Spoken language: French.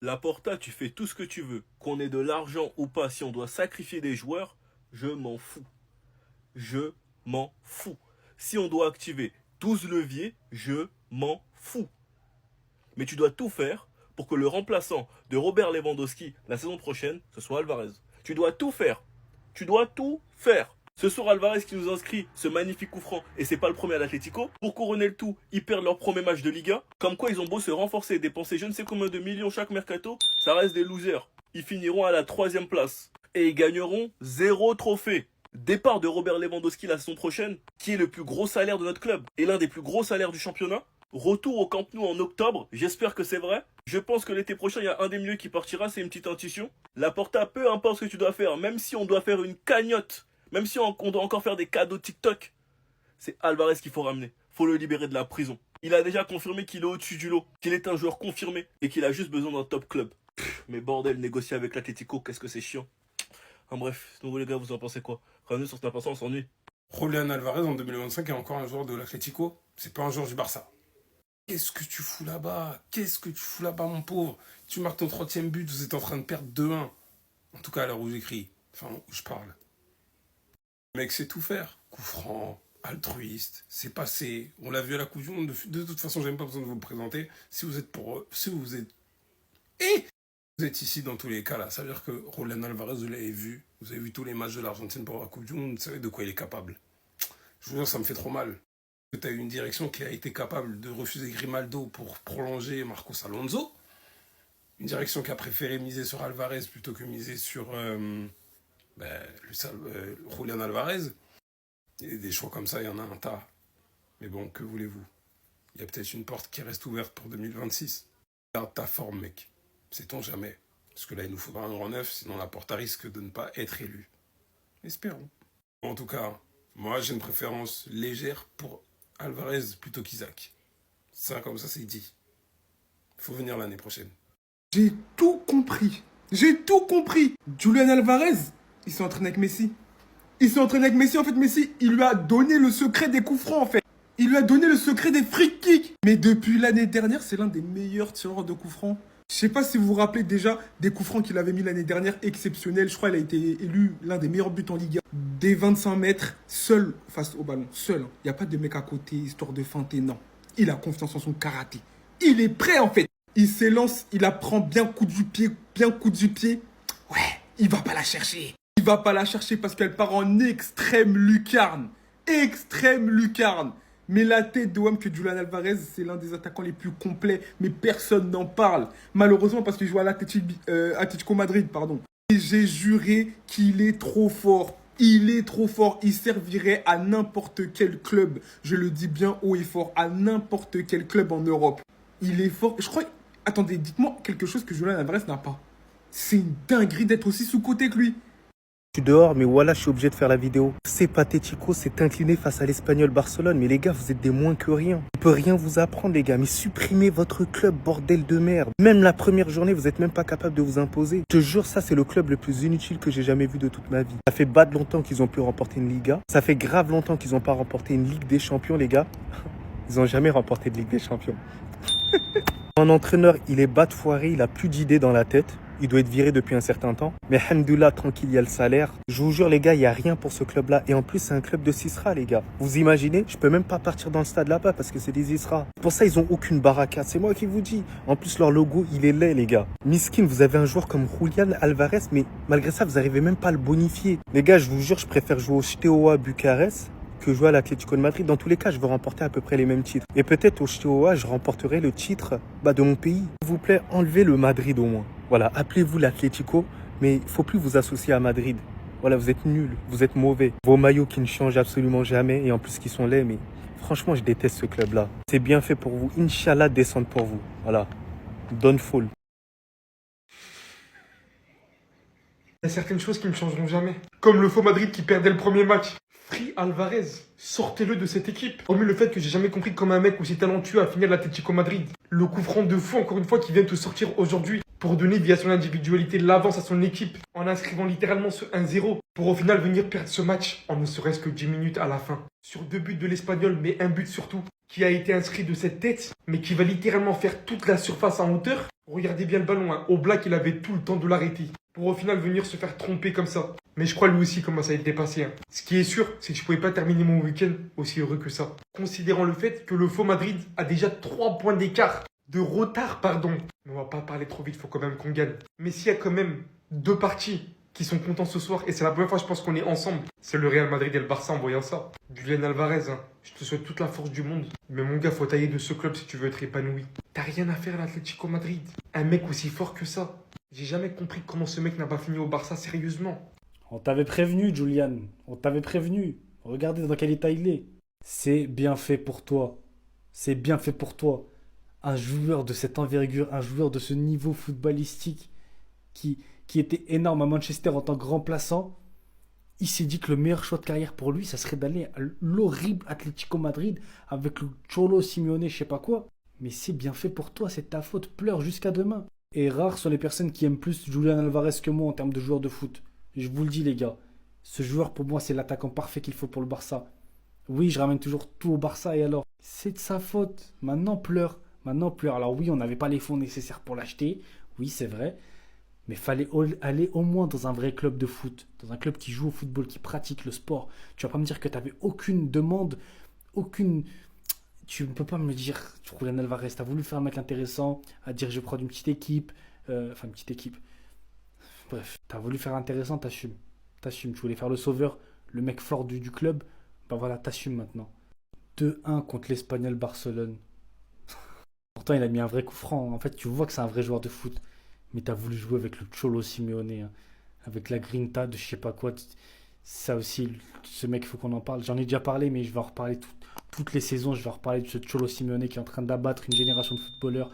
Laporta, tu fais tout ce que tu veux. Qu'on ait de l'argent ou pas, si on doit sacrifier des joueurs, je m'en fous. Je m'en fous. Si on doit activer 12 leviers, je m'en fous. Mais tu dois tout faire pour que le remplaçant de Robert Lewandowski la saison prochaine, ce soit Alvarez. Tu dois tout faire. Tu dois tout faire. Ce soir, Alvarez qui nous inscrit ce magnifique coup franc, et c'est pas le premier à l'Atlético. Pour couronner le tout, ils perdent leur premier match de Liga. Comme quoi, ils ont beau se renforcer et dépenser je ne sais combien de millions chaque mercato, ça reste des losers. Ils finiront à la 3e place. Et ils gagneront 0 trophée. Départ de Robert Lewandowski la saison prochaine, qui est le plus gros salaire de notre club, et l'un des plus gros salaires du championnat. Retour au Camp Nou en octobre, j'espère que c'est vrai. Je pense que l'été prochain, il y a un des milieux qui partira, c'est une petite intuition. Laporta, peu importe ce que tu dois faire, même si on doit faire une cagnotte, même si on doit encore faire des cadeaux TikTok, c'est Alvarez qu'il faut ramener. Faut le libérer de la prison. Il a déjà confirmé qu'il est au-dessus du lot, qu'il est un joueur confirmé et qu'il a juste besoin d'un top club. Mais bordel, négocier avec l'Atlético, qu'est-ce que c'est chiant. Bref, donc les gars, vous en pensez quoi? Ramenez sur Snap, on s'ennuie. Julián Alvarez en 2025 est encore un joueur de l'Atlético. C'est pas un joueur du Barça. Qu'est-ce que tu fous là-bas? Qu'est-ce que tu fous là-bas, mon pauvre? Tu marques ton 3e but, vous êtes en train de perdre 2-1. En tout cas, à l'heure où j'écris. Enfin, où je parle. Le mec sait tout faire. Coup franc, altruiste, c'est passé. On l'a vu à la Coupe du Monde. De toute façon, j'ai même pas besoin de vous le présenter. Si vous êtes pour eux, si vous êtes... Et vous êtes ici dans tous les cas là. Ça veut dire que Julián Alvarez, vous l'avez vu. Vous avez vu tous les matchs de l'Argentine pour la Coupe du Monde. Vous savez de quoi il est capable. Je vous jure, ça me fait trop mal. Tu as eu une direction qui a été capable de refuser Grimaldo pour prolonger Marcos Alonso. Une direction qui a préféré miser sur Alvarez plutôt que miser sur Julián Alvarez. Et des choix comme ça, il y en a un tas. Mais bon, que voulez-vous? Il y a peut-être une porte qui reste ouverte pour 2026. Garde ta forme, mec. Sait-on jamais. Parce que là, il nous faudra un grand neuf, sinon la porte risque de ne pas être élue. Espérons. En tout cas, moi, j'ai une préférence légère pour Alvarez plutôt qu'Isaac. Ça, comme ça, c'est dit. Il faut venir l'année prochaine. J'ai tout compris. J'ai tout compris. Julián Alvarez, il s'est entraîné avec Messi. Il s'est entraîné avec Messi. En fait, Messi, il lui a donné le secret des coups francs, en fait. Il lui a donné le secret des free kicks. Mais depuis l'année dernière, c'est l'un des meilleurs tireurs de coups francs. Je sais pas si vous vous rappelez déjà des coups francs qu'il avait mis l'année dernière, exceptionnel. Je crois qu'il a été élu l'un des meilleurs buts en Liga. Des 25 mètres, seul face au ballon. Seul. Il n'y a pas de mec à côté, histoire de feinter, non. Il a confiance en son karaté. Il est prêt, en fait. Il s'élance, il apprend bien coup du pied, bien coup du pied. Ouais, il va pas la chercher. Il va pas la chercher parce qu'elle part en extrême lucarne. Extrême lucarne. Mais la tête de que Julián Alvarez, c'est l'un des attaquants les plus complets, mais personne n'en parle. Malheureusement parce qu'il joue à l'Atlético Madrid, pardon. Et j'ai juré qu'il est trop fort. Il est trop fort. Il servirait à n'importe quel club. Je le dis bien haut et fort, à n'importe quel club en Europe. Il est fort. Je crois... Attendez, dites-moi quelque chose que Julián Alvarez n'a pas. C'est une dinguerie d'être aussi sous-coté que lui. Je suis dehors, mais voilà, je suis obligé de faire la vidéo. C'est pathético, c'est incliné face à l'Espagnol Barcelone. Mais les gars, vous êtes des moins que rien. On peut rien vous apprendre, les gars. Mais supprimez votre club, bordel de merde. Même la première journée, vous êtes même pas capable de vous imposer. Je te jure, ça, c'est le club le plus inutile que j'ai jamais vu de toute ma vie. Ça fait bad longtemps qu'ils ont pu remporter une Liga. Ça fait grave longtemps qu'ils ont pas remporté une Ligue des Champions, les gars. Ils ont jamais remporté de Ligue des Champions. Un entraîneur, il est bas de foiré, il a plus d'idées dans la tête. Il doit être viré depuis un certain temps. Mais alhamdoulilah, tranquille, il y a le salaire. Je vous jure, les gars, il n'y a rien pour ce club-là. Et en plus, c'est un club de Sisra, les gars. Vous imaginez? Je peux même pas partir dans le stade là-bas parce que c'est des Isra. Pour ça, ils ont aucune baraka. C'est moi qui vous dis. En plus, leur logo, il est laid, les gars. Miskin, vous avez un joueur comme Julián Alvarez, mais malgré ça, vous n'arrivez même pas à le bonifier. Les gars, je vous jure, je préfère jouer au Steaua Bucarest que jouer à l'Atlético de Madrid. Dans tous les cas, je veux remporter à peu près les mêmes titres. Et peut-être au Steaua, je remporterai le titre de mon pays. S'il vous plaît, enlevez le Madrid au moins. Voilà, appelez-vous l'Atlético, mais il ne faut plus vous associer à Madrid. Voilà, vous êtes nuls, vous êtes mauvais. Vos maillots qui ne changent absolument jamais et en plus qui sont laids, mais franchement, je déteste ce club-là. C'est bien fait pour vous. Inch'Allah, descendre pour vous. Voilà, don't fall. Il y a certaines choses qui ne changeront jamais. Comme le faux Madrid qui perdait le premier match. Free Alvarez, sortez-le de cette équipe. Hormis le fait que j'ai jamais compris comment un mec aussi talentueux a fini à l'Atlético Madrid. Le coup franc de fou, encore une fois, qui vient de sortir aujourd'hui pour donner via son individualité l'avance à son équipe en inscrivant littéralement ce 1-0 pour au final venir perdre ce match en ne serait-ce que 10 minutes à la fin. sur 2 buts de l'Espagnol, mais un but surtout, qui a été inscrit de cette tête, mais qui va littéralement faire toute la surface en hauteur. Regardez bien le ballon, hein. Oblak, il avait tout le temps de l'arrêter, pour au final venir se faire tromper comme ça. Mais je crois lui aussi comment ça a été dépassé. Hein. Ce qui est sûr, c'est que je pouvais pas terminer mon week-end aussi heureux que ça. Considérant le fait que le faux Madrid a déjà 3 points d'écart, de retard, pardon. Mais on va pas parler trop vite, faut quand même qu'on gagne. Mais s'il y a quand même 2 parties qui sont contents ce soir, et c'est la première fois je pense qu'on est ensemble, c'est le Real Madrid et le Barça en voyant ça. Julian Alvarez, hein, je te souhaite toute la force du monde. Mais mon gars, faut tailler de ce club si tu veux être épanoui. T'as rien à faire à l'Atlético Madrid. Un mec aussi fort que ça. J'ai jamais compris comment ce mec n'a pas fini au Barça sérieusement. On t'avait prévenu, Julian. On t'avait prévenu. Regardez dans quel état il est. C'est bien fait pour toi. C'est bien fait pour toi. Un joueur de cette envergure, un joueur de ce niveau footballistique qui était énorme à Manchester en tant que remplaçant, il s'est dit que le meilleur choix de carrière pour lui, ça serait d'aller à l'horrible Atlético Madrid avec le Cholo Simeone, je sais pas quoi. Mais c'est bien fait pour toi, c'est ta faute. Pleure jusqu'à demain. Et rares sont les personnes qui aiment plus Julian Alvarez que moi en termes de joueur de foot. Je vous le dis les gars, ce joueur pour moi c'est l'attaquant parfait qu'il faut pour le Barça. Oui, je ramène toujours tout au Barça et alors c'est de sa faute. Maintenant pleure, maintenant pleure. Alors oui, on n'avait pas les fonds nécessaires pour l'acheter, oui c'est vrai. Mais fallait aller au moins dans un vrai club de foot, dans un club qui joue au football, qui pratique le sport. Tu vas pas me dire que tu n'avais aucune demande, aucune... Tu ne peux pas me dire, Julian Alvarez, tu as voulu faire un mec intéressant, à dire je prends une petite équipe, enfin une petite équipe. Bref, tu as voulu faire intéressant, t'assumes. T'assumes, tu voulais faire le sauveur, le mec fort du club, ben voilà, t'assumes maintenant. 2-1 contre l'Espagnol Barcelone. Pourtant, il a mis un vrai coup franc. En fait, tu vois que c'est un vrai joueur de foot. Mais t'as voulu jouer avec le Cholo Simeone, hein, avec la grinta de je sais pas quoi. Ça aussi, ce mec, il faut qu'on en parle. J'en ai déjà parlé, mais je vais en reparler toutes les saisons. Je vais en reparler de ce Cholo Simeone qui est en train d'abattre une génération de footballeurs.